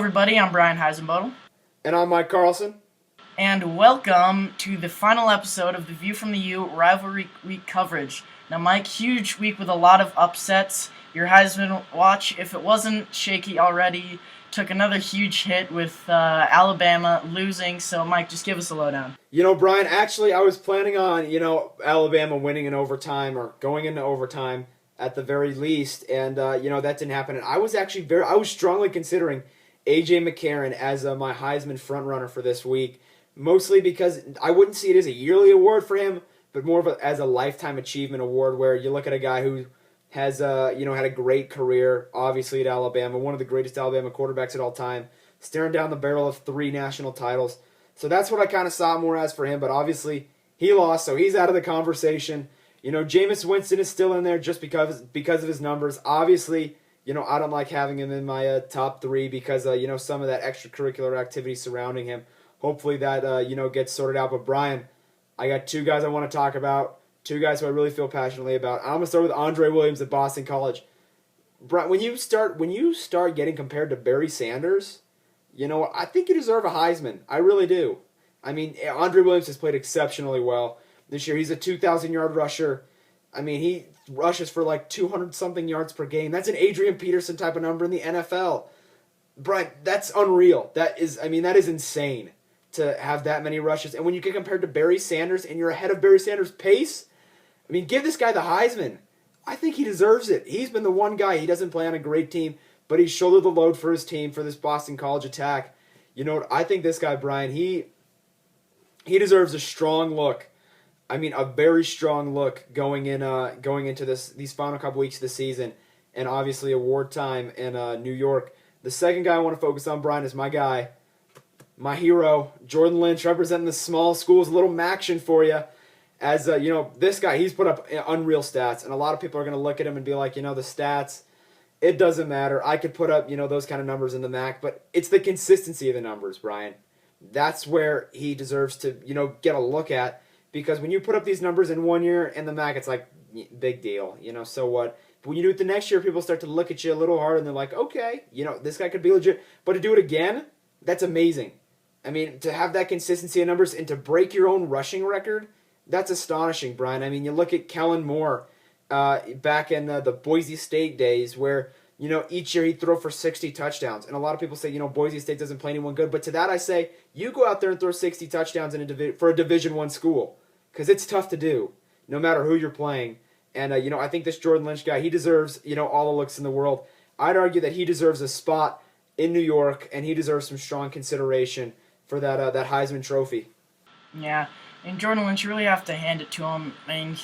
everybody. I'm Brian Heisenbottle. And I'm Mike Carlson. And welcome to the final episode of the View from the U Rivalry Week coverage. Now, Mike, huge week with a lot of upsets. Your Heisman watch, if it wasn't shaky already, took another huge hit with Alabama losing. So, Mike, just give us a lowdown. Brian, actually, I was planning on, Alabama winning in overtime or going into overtime at the very least. And, that didn't happen. And I was actually I was strongly considering A.J. McCarron as my Heisman frontrunner for this week. Mostly because I wouldn't see it as a yearly award for him, but more of as a lifetime achievement award where you look at a guy who has had a great career, obviously at Alabama, one of the greatest Alabama quarterbacks at all time, staring down the barrel of 3 national titles. So that's what I kind of saw more as for him, but obviously he lost, so he's out of the conversation. Jameis Winston is still in there just because of his numbers. Obviously, I don't like having him in my top 3 because some of that extracurricular activity surrounding him. Hopefully that gets sorted out. But Brian, I got 2 guys I want to talk about. 2 guys who I really feel passionately about. I'm gonna start with Andre Williams at Boston College. Brian, when you start getting compared to Barry Sanders, I think you deserve a Heisman. I really do. I mean, Andre Williams has played exceptionally well this year. He's a 2,000-yard rusher. I mean, he rushes for like 200-something yards per game. That's an Adrian Peterson type of number in the NFL. Brian, that's unreal. That is insane to have that many rushes. And when you get compared to Barry Sanders and you're ahead of Barry Sanders' pace, I mean, give this guy the Heisman. I think he deserves it. He's been the one guy. He doesn't play on a great team, but he's shouldered the load for his team for this Boston College attack. You know what? I think this guy, Brian, he deserves a strong look. I mean, a very strong look going into these final couple weeks of the season, and obviously award time in New York. The second guy I want to focus on, Brian, is my guy, my hero, Jordan Lynch, representing the small schools. A little Maction for you. As, this guy, he's put up unreal stats, and a lot of people are going to look at him and be like, the stats, it doesn't matter. I could put up, those kind of numbers in the MAC, but it's the consistency of the numbers, Brian. That's where he deserves to, get a look at, because when you put up these numbers in one year in the MAC, it's like, big deal, so what? But when you do it the next year, people start to look at you a little harder, and they're like, okay, this guy could be legit. But to do it again, that's amazing. I mean, to have that consistency of numbers and to break your own rushing record, that's astonishing, Brian. I mean, you look at Kellen Moore back in the Boise State days where, each year he'd throw for 60 touchdowns. And a lot of people say, Boise State doesn't play anyone good. But to that I say, you go out there and throw 60 touchdowns for a Division I school because it's tough to do no matter who you're playing. And, I think this Jordan Lynch guy, he deserves, all the looks in the world. I'd argue that he deserves a spot in New York, and he deserves some strong consideration for that Heisman Trophy. Yeah, and Jordan Lynch, you really have to hand it to him. I mean,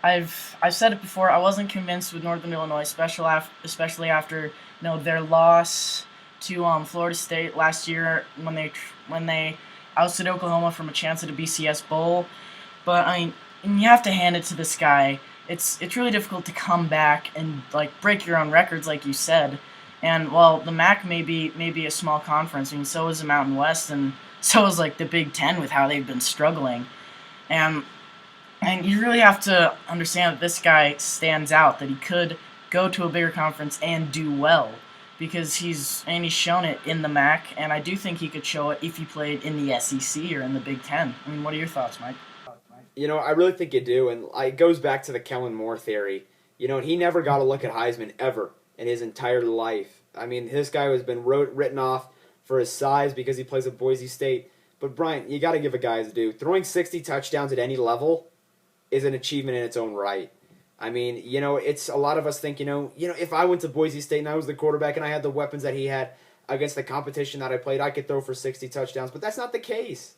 I've said it before. I wasn't convinced with Northern Illinois, especially after their loss to Florida State last year when they ousted Oklahoma from a chance at a BCS bowl. But I mean, and you have to hand it to this guy. It's really difficult to come back and break your own records, like you said. And while the MAC may be a small conference, I mean, so is the Mountain West, and so is the Big Ten with how they've been struggling. And you really have to understand that this guy stands out, that he could go to a bigger conference and do well, because he's shown it in the MAC, and I do think he could show it if he played in the SEC or in the Big Ten. I mean, what are your thoughts, Mike? I really think you do, and it goes back to the Kellen Moore theory. He never got a look at Heisman ever in his entire life. I mean, this guy has been written off for his size because he plays at Boise State. But, Brian, you got to give a guy his due. Throwing 60 touchdowns at any level is an achievement in its own right. I mean, it's a lot of us think, if I went to Boise State and I was the quarterback and I had the weapons that he had against the competition that I played, I could throw for 60 touchdowns. But that's not the case.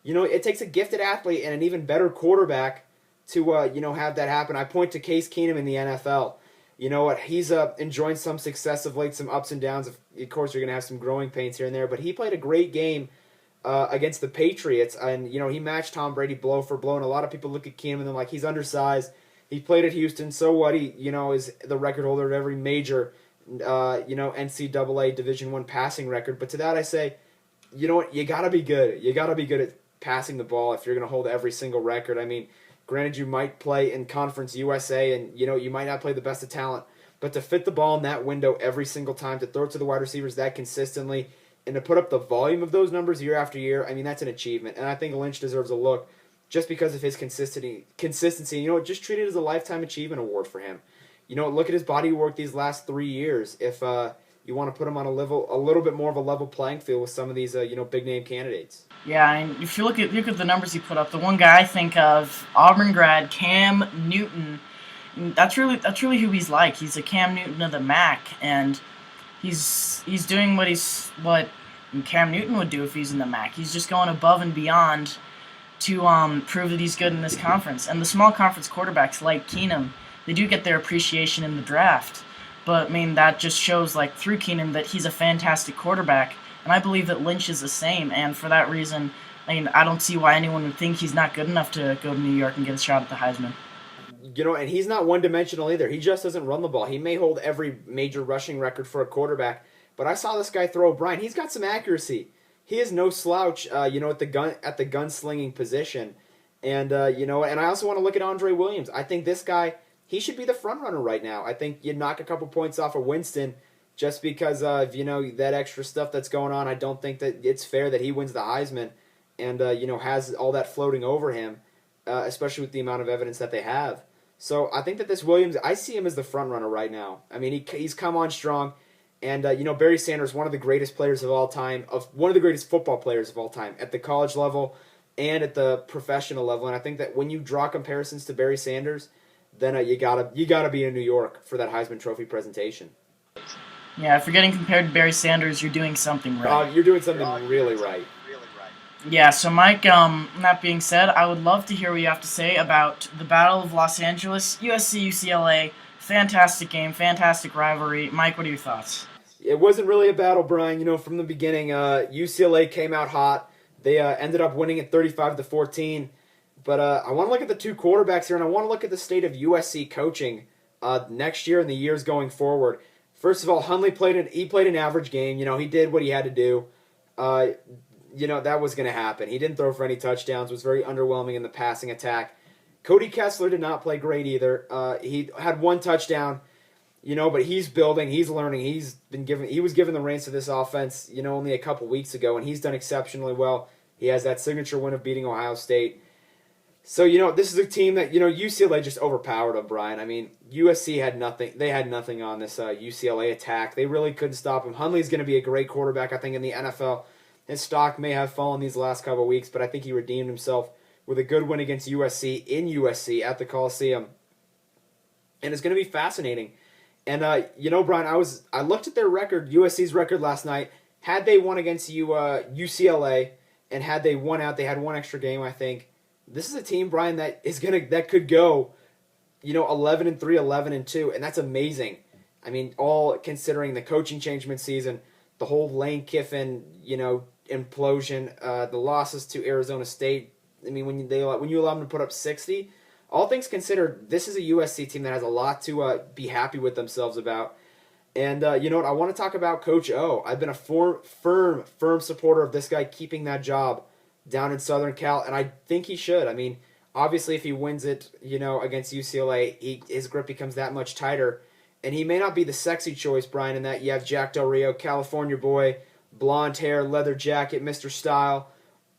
It takes a gifted athlete and an even better quarterback to, have that happen. I point to Case Keenum in the NFL. You know what? He's enjoying some success of late, some ups and downs. Of course, you're going to have some growing pains here and there, but he played a great game against the Patriots, and he matched Tom Brady blow for blow. And a lot of people look at Keenum and they're like, he's undersized. He played at Houston, so what? He is the record holder of every major NCAA Division I passing record. But to that I say, you know what? You got to be good. You got to be good at passing the ball if you're going to hold every single record. I mean, granted, you might play in Conference USA, and you might not play the best of talent, but to fit the ball in that window every single time, to throw it to the wide receivers that consistently, and to put up the volume of those numbers year after year, I mean, that's an achievement. And I think Lynch deserves a look just because of his consistency. You know, just treat it as a lifetime achievement award for him. You know, look at his body work these last 3 years. If you want to put him on a little bit more of a level playing field with some of these, big name candidates. Yeah, and if you look at the numbers he put up, the one guy I think of, Auburn grad Cam Newton. That's really who he's like. He's a Cam Newton of the MAC, and he's doing what Cam Newton would do if he's in the MAC. He's just going above and beyond to prove that he's good in this conference. And the small conference quarterbacks like Keenum, they do get their appreciation in the draft. But, I mean, that just shows, like, through Keenum that he's a fantastic quarterback. And I believe that Lynch is the same. And for that reason, I mean, I don't see why anyone would think he's not good enough to go to New York and get a shot at the Heisman. You know, and he's not one-dimensional either. He just doesn't run the ball. He may hold every major rushing record for a quarterback, but I saw this guy throw. Brian, he's got some accuracy. He is no slouch, at the gunslinging position. And, and I also want to look at Andre Williams. I think this guy, he should be the front runner right now. I think you knock a couple points off of Winston just because of, that extra stuff that's going on. I don't think that it's fair that he wins the Heisman and, has all that floating over him, especially with the amount of evidence that they have. So I think that this Williams, I see him as the front runner right now. I mean, he's come on strong. And, Barry Sanders, one of the greatest players of all time, one of the greatest football players of all time at the college level and at the professional level. And I think that when you draw comparisons to Barry Sanders, then you gotta be in New York for that Heisman Trophy presentation. Yeah, if you're getting compared to Barry Sanders, you're doing something right. You're doing something really right. Yeah, so Mike, that being said, I would love to hear what you have to say about the Battle of Los Angeles, USC, UCLA. Fantastic game, fantastic rivalry. Mike, what are your thoughts? It wasn't really a battle, Brian. From the beginning, UCLA came out hot. They ended up winning at 35-14. But I want to look at the two quarterbacks here, and I want to look at the state of USC coaching next year and the years going forward. First of all, Hundley played an average game. He did what he had to do. That was going to happen. He didn't throw for any touchdowns, was very underwhelming in the passing attack. Cody Kessler did not play great either. He had one touchdown, but he's building, he's learning. He was given the reins to this offense, only a couple weeks ago, and he's done exceptionally well. He has that signature win of beating Ohio State. So, this is a team that, UCLA just overpowered them, Brian. I mean, USC had nothing. They had nothing on this UCLA attack. They really couldn't stop him. Hundley's going to be a great quarterback, I think, in the NFL. His stock may have fallen these last couple of weeks, but I think he redeemed himself with a good win against USC in USC at the Coliseum. And it's going to be fascinating. And, Brian, I looked at their record, USC's record last night. Had they won against UCLA and had they won out, they had one extra game, I think. This is a team, Brian, that could go, 11-3, 11-2, and that's amazing. I mean, all considering the coaching change mid-season, the whole Lane Kiffin, implosion, the losses to Arizona State. I mean, when you allow them to put up 60, all things considered, this is a USC team that has a lot to be happy with themselves about. And you know what? I want to talk about Coach O. I've been a firm supporter of this guy keeping that job down in Southern Cal, and I think he should. I mean, obviously, if he wins it, against UCLA, his grip becomes that much tighter. And he may not be the sexy choice, Brian, in that you have Jack Del Rio, California boy, blonde hair, leather jacket, Mr. Style.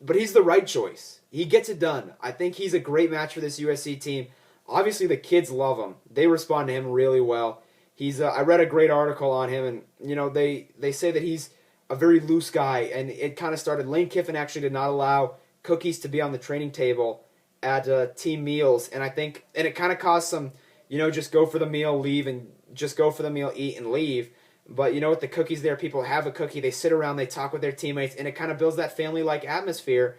But he's the right choice. He gets it done. I think he's a great match for this USC team. Obviously, the kids love him. They respond to him really well. I read a great article on him, and, they say that he's a very loose guy, and it kind of started. Lane Kiffin actually did not allow cookies to be on the training table at team meals, and it kind of caused some, just go for the meal, leave, and just go for the meal, eat, and leave. But with the cookies there, people have a cookie, they sit around, they talk with their teammates, and it kind of builds that family-like atmosphere.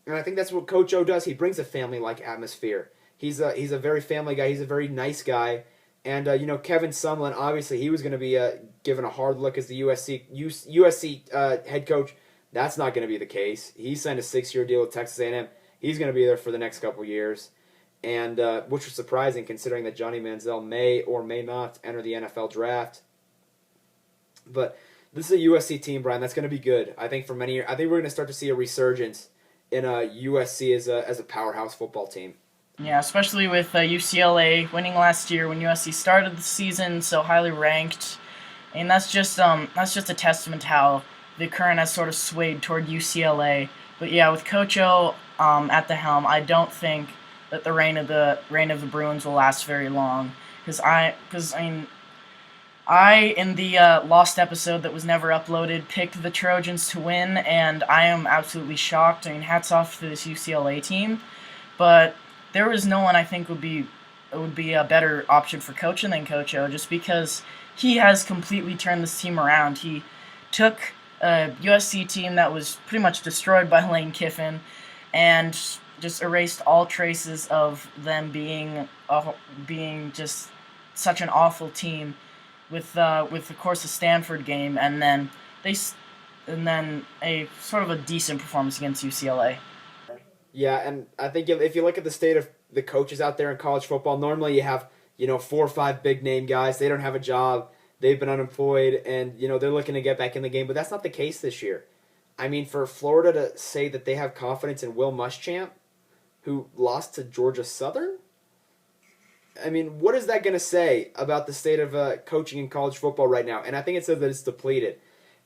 And I think that's what Coach O does. He brings a family-like atmosphere. He's a very family guy. He's a very nice guy. And, Kevin Sumlin, obviously, he was going to be given a hard look as the USC head coach. That's not going to be the case. He signed a 6-year deal with Texas A&M. He's going to be there for the next couple years, and which was surprising considering that Johnny Manziel may or may not enter the NFL draft. But this is a USC team, Brian, that's going to be good. I think for many years. I think we're going to start to see a resurgence in USC as a powerhouse football team. Yeah, especially with UCLA winning last year when USC started the season so highly ranked, and that's just a testament to how the current has sort of swayed toward UCLA. But yeah, with Coach O at the helm, I don't think that the reign of the Bruins will last very long. I in the lost episode that was never uploaded picked the Trojans to win, and I am absolutely shocked. I mean, hats off to this UCLA team, but there was no one I think would be a better option for coaching than Coach O, just because he has completely turned this team around. He took a USC team that was pretty much destroyed by Lane Kiffin, and just erased all traces of them being just such an awful team with of course the Stanford game, and then they and then a sort of a decent performance against UCLA. Yeah, and I think if you look at the state of the coaches out there in college football, normally you have, 4 or 5 big name guys. They don't have a job. They've been unemployed, and they're looking to get back in the game. But that's not the case this year. I mean, for Florida to say that they have confidence in Will Muschamp, who lost to Georgia Southern, I mean, what is that going to say about the state of coaching in college football right now? And I think it says that it's depleted.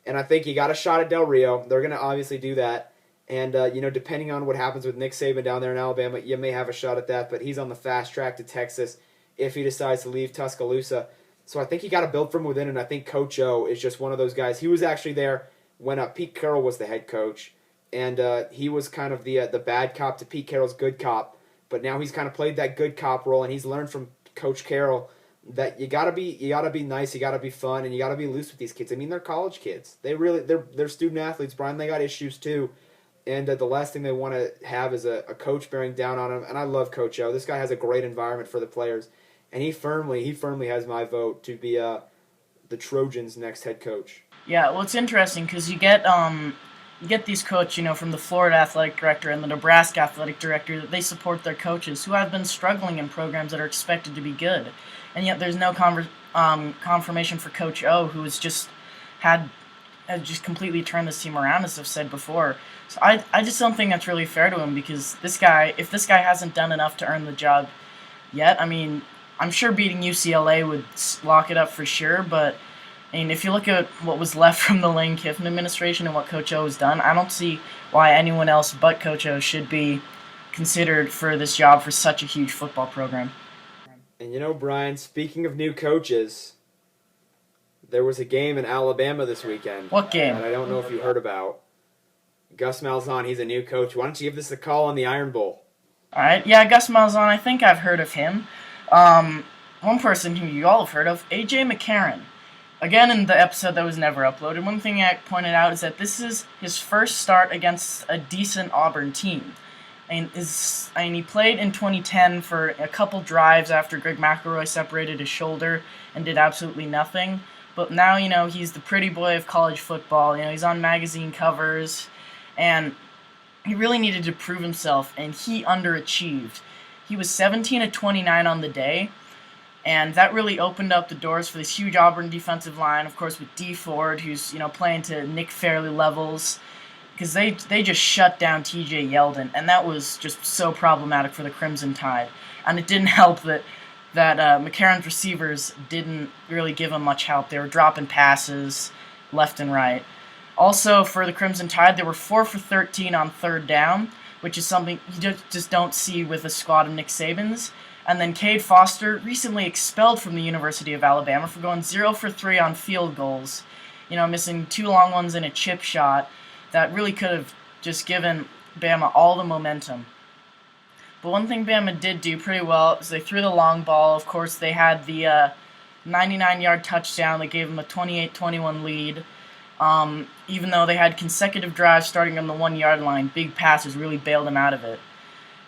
And I think you got a shot at Del Rio. They're going to obviously do that. And, depending on what happens with Nick Saban down there in Alabama, you may have a shot at that. But he's on the fast track to Texas if he decides to leave Tuscaloosa. So I think you got to build from within. And I think Coach O is just one of those guys. He was actually there when Pete Carroll was the head coach. And he was kind of the bad cop to Pete Carroll's good cop. But now he's kind of played that good cop role, and he's learned from Coach Carroll that you gotta be nice, you gotta be fun, and you gotta be loose with these kids. I mean, they're college kids. They're student athletes. Brian, they got issues too, and the last thing they want to have is a coach bearing down on them. And I love Coach O. This guy has a great environment for the players, and he firmly has my vote to be the Trojans' next head coach. Yeah, well, it's interesting because you get these coaches, from the Florida athletic director and the Nebraska athletic director, that they support their coaches who have been struggling in programs that are expected to be good, and yet there's no confirmation for Coach O, who has just completely turned this team around, as I've said before. So I just don't think that's really fair to him, because if this guy hasn't done enough to earn the job yet, I mean, I'm sure beating UCLA would lock it up for sure, but I mean, if you look at what was left from the Lane Kiffin administration and what Coach O has done, I don't see why anyone else but Coach O should be considered for this job for such a huge football program. And Brian, speaking of new coaches, there was a game in Alabama this weekend. What game? That I don't know if you heard about. Gus Malzahn, he's a new coach. Why don't you give this a call on the Iron Bowl? All right, yeah, Gus Malzahn, I think I've heard of him. One person who you all have heard of, A.J. McCarron. Again, in the episode that was never uploaded, one thing I pointed out is that this is his first start against a decent Auburn team. He played in 2010 for a couple drives after Greg McElroy separated his shoulder and did absolutely nothing. But now, he's the pretty boy of college football. He's on magazine covers, and he really needed to prove himself, and he underachieved. He was 17 of 29 on the day, and that really opened up the doors for this huge Auburn defensive line, of course, with Dee Ford, who's playing to Nick Fairley levels, because they just shut down T.J. Yeldon, and that was just so problematic for the Crimson Tide. And it didn't help that McCarron's receivers didn't really give him much help. They were dropping passes left and right. Also, for the Crimson Tide, they were 4 for 13 on third down, which is something you just don't see with a squad of Nick Saban's. And then Cade Foster, recently expelled from the University of Alabama for going 0 for 3 on field goals, missing 2 long ones and a chip shot that really could have just given Bama all the momentum. But one thing Bama did do pretty well is they threw the long ball. Of course, they had the 99-yard touchdown that gave them a 28-21 lead. Even though they had consecutive drives starting on the 1-yard line, big passes really bailed them out of it.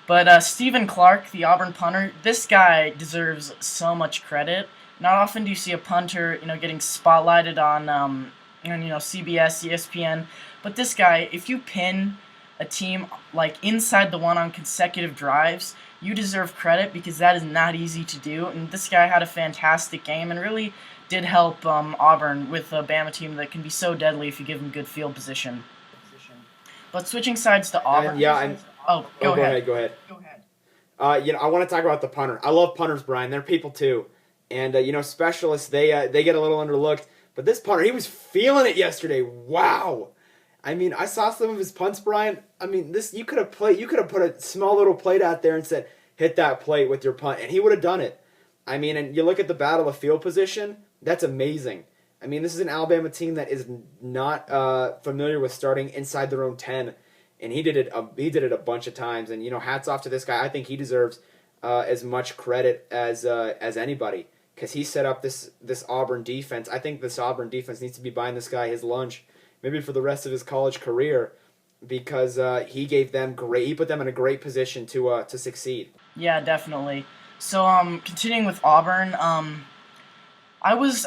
But Stephen Clark, the Auburn punter, this guy deserves so much credit. Not often do you see a punter, getting spotlighted on, CBS, ESPN. But this guy, if you pin a team like inside the one on consecutive drives, you deserve credit, because that is not easy to do. And this guy had a fantastic game and really did help Auburn with a Bama team that can be so deadly if you give them good field position. But switching sides to Auburn. Go ahead. I want to talk about the punter. I love punters, Brian. They're people too, and specialists they get a little underlooked. But this punter, he was feeling it yesterday. Wow. I mean, I saw some of his punts, Brian. I mean, this you could have put a small little plate out there and said, hit that plate with your punt, and he would have done it. I mean, and you look at the battle of field position, that's amazing. I mean, this is an Alabama team that is not familiar with starting inside their own 10, and he did it a bunch of times. And hats off to this guy. I think he deserves as much credit as anybody, because he set up this Auburn defense. I think this Auburn defense needs to be buying this guy his lunch, maybe for the rest of his college career, because he put them in a great position to succeed. Yeah, definitely. So, continuing with Auburn, I was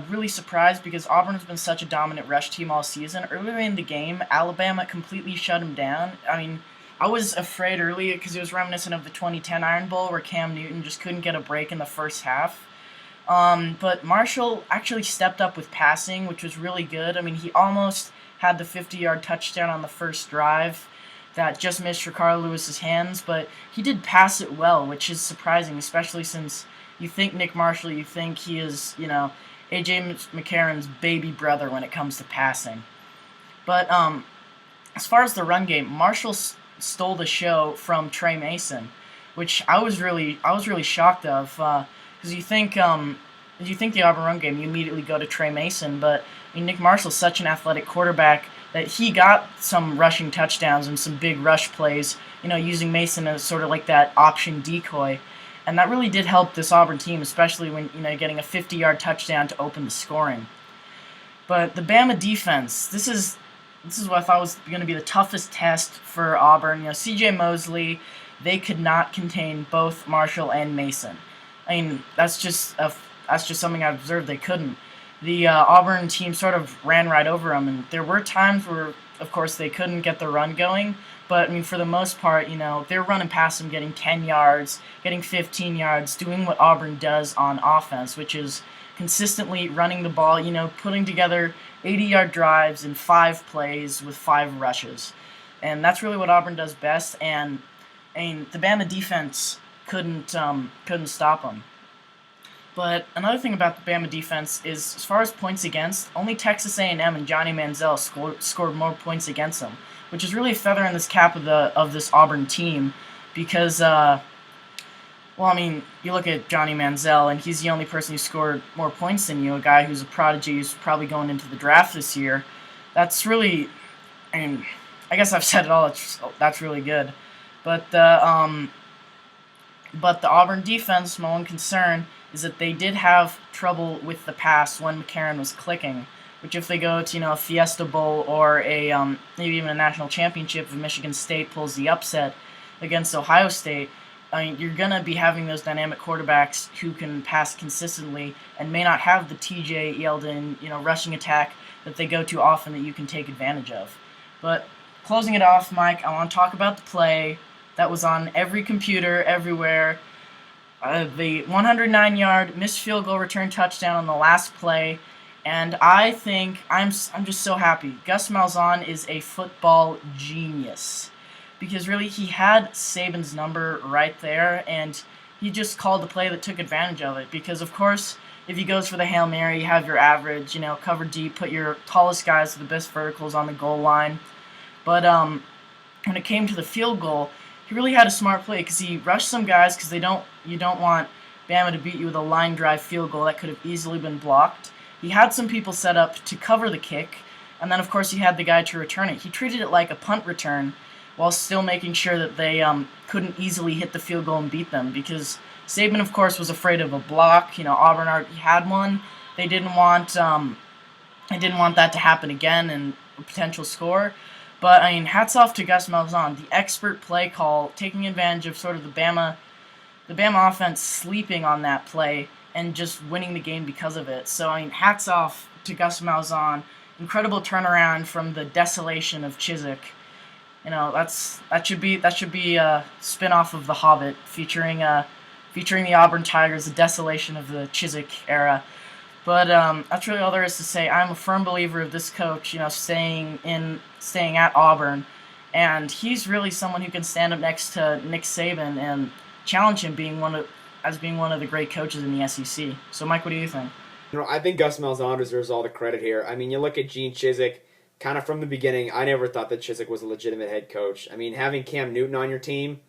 really surprised because Auburn has been such a dominant rush team all season. Earlier in the game, Alabama completely shut them down. I mean, I was afraid earlier because it was reminiscent of the 2010 Iron Bowl where Cam Newton just couldn't get a break in the first half. But Marshall actually stepped up with passing, which was really good. I mean, he almost had the 50-yard touchdown on the first drive that just missed Ricardo Lewis's hands, but he did pass it well, which is surprising, especially since you think Nick Marshall, you think he is, A.J. McCarron's baby brother when it comes to passing. But as far as the run game, Marshall stole the show from Trey Mason, which I was really shocked of, because you think the Auburn run game, you immediately go to Trey Mason, but I mean, Nick Marshall's such an athletic quarterback that he got some rushing touchdowns and some big rush plays, using Mason as sort of like that option decoy. And that really did help this Auburn team, especially when, getting a 50-yard touchdown to open the scoring. But the Bama defense, this is what I thought was going to be the toughest test for Auburn. C.J. Mosley, they could not contain both Marshall and Mason. I mean, that's just something I've observed. They couldn't. The Auburn team sort of ran right over them, and there were times where, of course, they couldn't get the run going. But, I mean, for the most part, they're running past them, getting 10 yards, getting 15 yards, doing what Auburn does on offense, which is consistently running the ball, putting together 80-yard drives in 5 plays with 5 rushes. And that's really what Auburn does best, and the Bama defense couldn't stop them. But another thing about the Bama defense is, as far as points against, only Texas A&M and Johnny Manziel scored more points against them, which is really a feather in this cap of this Auburn team, because, you look at Johnny Manziel, and he's the only person who scored more points than you, a guy who's a prodigy who's probably going into the draft this year. That's really, I guess I've said it all. That's really good, but the Auburn defense, my one concern is that they did have trouble with the pass when McCarron was clicking, which if they go to, a Fiesta Bowl or a maybe even a national championship, if Michigan State pulls the upset against Ohio State, you're going to be having those dynamic quarterbacks who can pass consistently and may not have the TJ Yeldon, rushing attack that they go to often that you can take advantage of. But closing it off, Mike, I want to talk about the play that was on every computer everywhere. The 109-yard missed field goal return touchdown on the last play, and I think I'm just so happy. Gus Malzahn is a football genius, because really he had Saban's number right there, and he just called the play that took advantage of it. Because of course, if he goes for the Hail Mary, you have your average, cover deep, put your tallest guys with the best verticals on the goal line. But when it came to the field goal, he really had a smart play because he rushed some guys because you don't want Bama to beat you with a line drive field goal that could have easily been blocked. He had some people set up to cover the kick, and then of course he had the guy to return it. He treated it like a punt return while still making sure that they couldn't easily hit the field goal and beat them, because Saban of course was afraid of a block. Auburn already had one. They didn't want that to happen again and a potential score. But, hats off to Gus Malzahn, the expert play call, taking advantage of sort of the Bama offense sleeping on that play and just winning the game because of it. So, hats off to Gus Malzahn. Incredible turnaround from the desolation of Chiswick. That should be a spin-off of The Hobbit featuring the Auburn Tigers, the desolation of the Chiswick era. But that's really all there is to say. I'm a firm believer of this coach, staying at Auburn, and he's really someone who can stand up next to Nick Saban and challenge him being one of the great coaches in the SEC. So, Mike, what do you think? I think Gus Malzahn deserves all the credit here. I mean, you look at Gene Chizik, kind of from the beginning. I never thought that Chizik was a legitimate head coach. I mean, having Cam Newton on your team,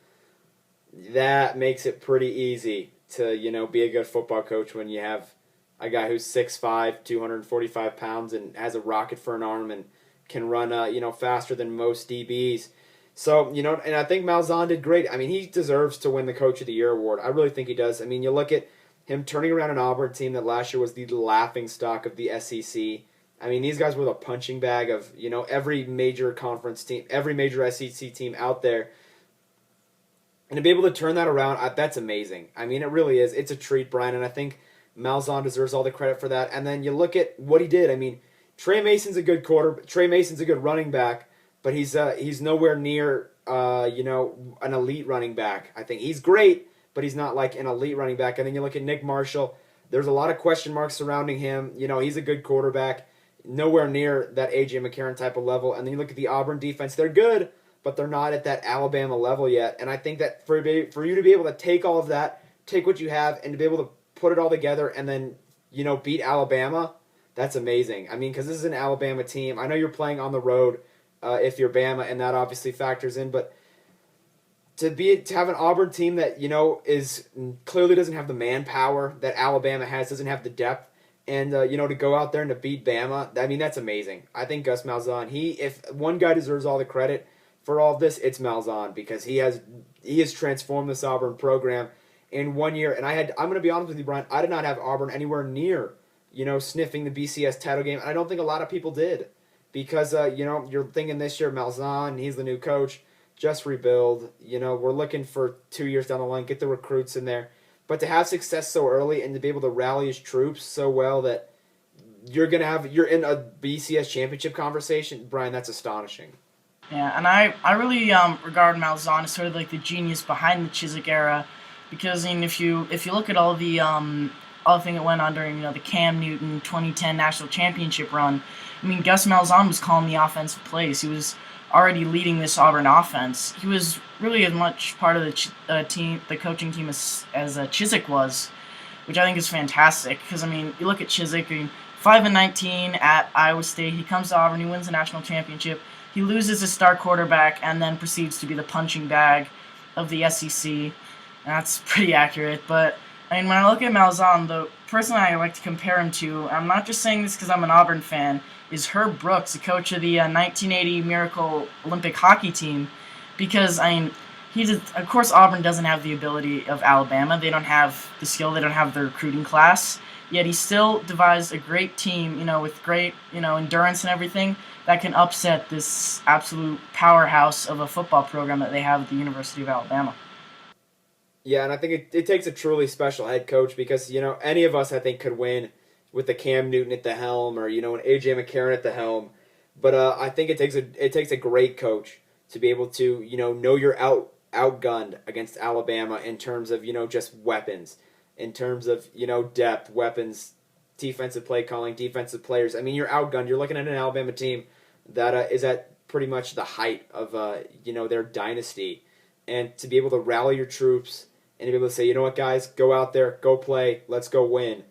that makes it pretty easy to be a good football coach when you have a guy who's 6'5", 245 pounds, and has a rocket for an arm and can run faster than most DBs. So, and I think Malzahn did great. I mean, he deserves to win the Coach of the Year award. I really think he does. I mean, you look at him turning around an Auburn team that last year was the laughing stock of the SEC. I mean, these guys were the punching bag of, every major conference team, every major SEC team out there. And to be able to turn that around, that's amazing. I mean, it really is. It's a treat, Brian, and I think Malzahn deserves all the credit for that. And then you look at what he did. I mean, Trey Mason's a good running back, but he's nowhere near an elite running back. I think he's great, but he's not like an elite running back. And then you look at Nick Marshall. There's a lot of question marks surrounding him. He's a good quarterback, nowhere near that A.J. McCarron type of level. And then you look at the Auburn defense. They're good, but they're not at that Alabama level yet. And I think that for you to be able to take all of that, take what you have, and to be able to put it all together and then, beat Alabama, that's amazing. I mean, because this is an Alabama team. I know you're playing on the road if you're Bama, and that obviously factors in, but to have an Auburn team that is clearly doesn't have the manpower that Alabama has, doesn't have the depth, and to go out there and to beat Bama, I mean, that's amazing. I think Gus Malzahn, if one guy deserves all the credit for all of this, it's Malzahn, because he has transformed this Auburn program in 1 year. And I'm going to be honest with you, Brian, I did not have Auburn anywhere near sniffing the BCS title game, and I don't think a lot of people did, because you're thinking this year Malzahn, he's the new coach. Just rebuild. We're looking for 2 years down the line, get the recruits in there. But to have success so early and to be able to rally his troops so well that you're in a BCS championship conversation, Brian, that's astonishing. Yeah, and I really regard Malzahn as sort of like the genius behind the Chizik era, because if you look at all the thing that went on during the Cam Newton 2010 national championship run, I mean, Gus Malzahn was calling the offensive plays. He was already leading this Auburn offense. He was really as much part of the coaching team as Chizik was, which I think is fantastic. Because I mean, you look at Chizik, 5-19 at Iowa State. He comes to Auburn, he wins the national championship. He loses his star quarterback and then proceeds to be the punching bag of the SEC. That's pretty accurate. But I mean, when I look at Malzahn, the person I like to compare him to, I'm not just saying this because I'm an Auburn fan, is Herb Brooks, the coach of the 1980 Miracle Olympic hockey team. Because, I mean, of course Auburn doesn't have the ability of Alabama. They don't have the skill. They don't have the recruiting class. Yet he still devised a great team, with great, endurance and everything that can upset this absolute powerhouse of a football program that they have at the University of Alabama. Yeah, and I think it takes a truly special head coach, because, any of us, I think, could win with the Cam Newton at the helm, or, an A.J. McCarron at the helm. But I think it takes a great coach to be able to, know you're outgunned against Alabama in terms of, just weapons, in terms of, depth, weapons, defensive play calling, defensive players. I mean, you're outgunned. You're looking at an Alabama team that is at pretty much the height of, their dynasty. And to be able to rally your troops and to be able to say, you know what, guys, go out there, go play, let's go win.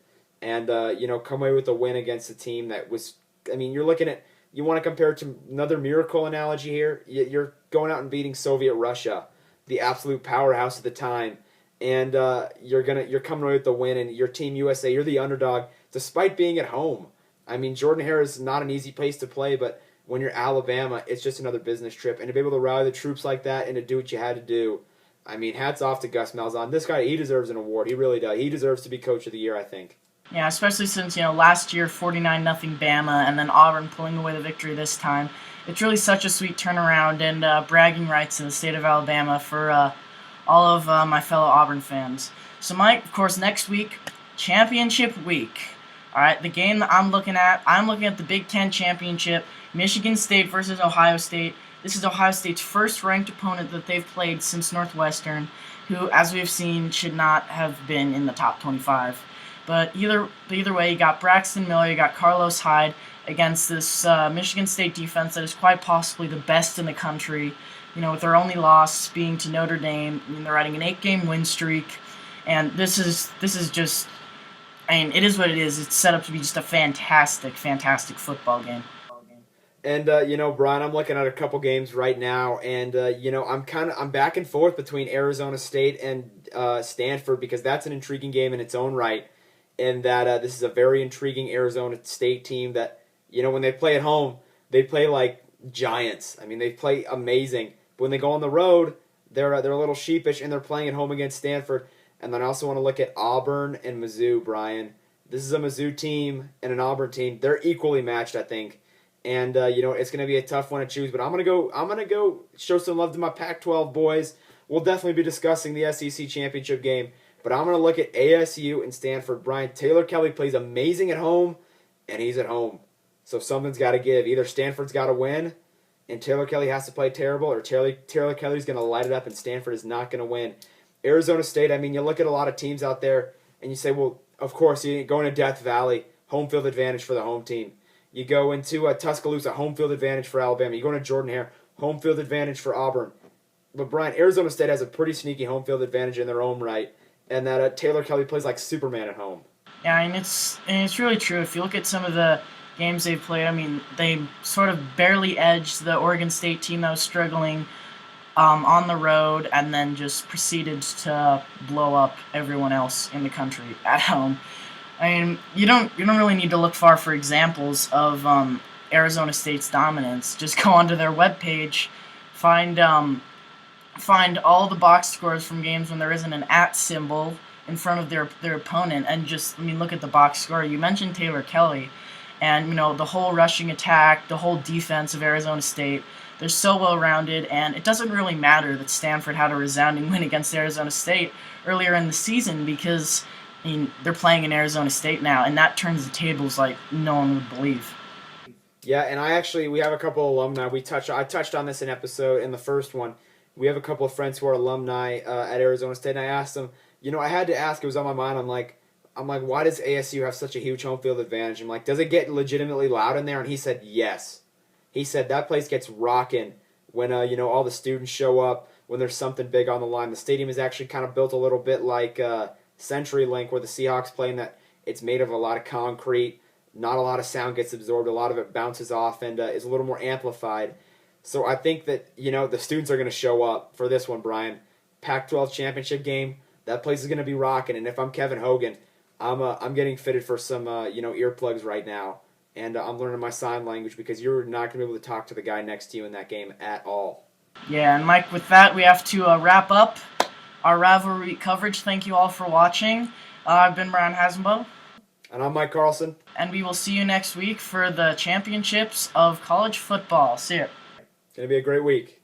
And, come away with a win against a team that was, I mean, you're looking at, you want to compare it to another miracle analogy here, you're going out and beating Soviet Russia, the absolute powerhouse at the time, and you're coming away with the win, and your team USA, you're the underdog, despite being at home. I mean, Jordan-Hare is not an easy place to play, but when you're Alabama, it's just another business trip, and to be able to rally the troops like that and to do what you had to do, I mean, hats off to Gus Malzahn. This guy, he deserves an award. He really does. He deserves to be Coach of the Year, I think. Yeah, especially since, last year 49-0 Bama and then Auburn pulling away the victory this time. It's really such a sweet turnaround and bragging rights in the state of Alabama for all of my fellow Auburn fans. So, Mike, of course, next week, championship week. All right, the game that I'm looking at the Big Ten championship, Michigan State versus Ohio State. This is Ohio State's first ranked opponent that they've played since Northwestern, who, as we've seen, should not have been in the top 25. But either way, you got Braxton Miller, you got Carlos Hyde against this Michigan State defense that is quite possibly the best in the country. With their only loss being to Notre Dame, they're riding an 8-game win streak, and this is just. It is what it is. It's set up to be just a fantastic, fantastic football game. And Brian, I'm looking at a couple games right now, and I'm back and forth between Arizona State and Stanford, because that's an intriguing game in its own right, and that this is a very intriguing Arizona State team that when they play at home, they play like giants. They play amazing. But when they go on the road, they're a little sheepish, and they're playing at home against Stanford. And then I also want to look at Auburn and Mizzou, Brian. This is a Mizzou team and an Auburn team. They're equally matched, I think. And it's going to be a tough one to choose, but I'm going to go show some love to my Pac-12 boys. We'll definitely be discussing the SEC championship game, but I'm going to look at ASU and Stanford. Brian, Taylor Kelly plays amazing at home, and he's at home. So something's got to give. Either Stanford's got to win, and Taylor Kelly has to play terrible, or Taylor Kelly's going to light it up, and Stanford is not going to win. Arizona State, you look at a lot of teams out there, and you say, well, of course, you go into Death Valley, home field advantage for the home team. You go into Tuscaloosa, home field advantage for Alabama. You go into Jordan-Hare, home field advantage for Auburn. But, Brian, Arizona State has a pretty sneaky home field advantage in their own right, and that Taylor Kelly plays like Superman at home. Yeah, it's really true. If you look at some of the games they've played, they sort of barely edged the Oregon State team that was struggling on the road, and then just proceeded to blow up everyone else in the country at home. You don't really need to look far for examples of Arizona State's dominance. Just go onto their webpage, find all the box scores from games when there isn't an @ symbol in front of their opponent, and just look at the box score. You mentioned Taylor Kelly, and the whole rushing attack, the whole defense of Arizona State. They're so well-rounded, and it doesn't really matter that Stanford had a resounding win against Arizona State earlier in the season, because they're playing in Arizona State now, and that turns the tables like no one would believe. Yeah, and we have a couple of alumni. I touched on this in the first one. We have a couple of friends who are alumni at Arizona State, and I asked them, I had to ask, it was on my mind, I'm like, why does ASU have such a huge home field advantage? I'm like, does it get legitimately loud in there? And he said, yes. He said that place gets rocking when all the students show up, when there's something big on the line. The stadium is actually kind of built a little bit like CenturyLink, where the Seahawks play, in that it's made of a lot of concrete. Not a lot of sound gets absorbed. A lot of it bounces off and is a little more amplified. So I think that the students are going to show up for this one, Brian. Pac-12 championship game. That place is going to be rocking. And if I'm Kevin Hogan, I'm getting fitted for some earplugs right now. And I'm learning my sign language, because you're not going to be able to talk to the guy next to you in that game at all. Yeah, and Mike, with that, we have to wrap up our rivalry coverage. Thank you all for watching. I've been Brian Hasenbo. And I'm Mike Carlson. And we will see you next week for the championships of college football. See ya. It's going to be a great week.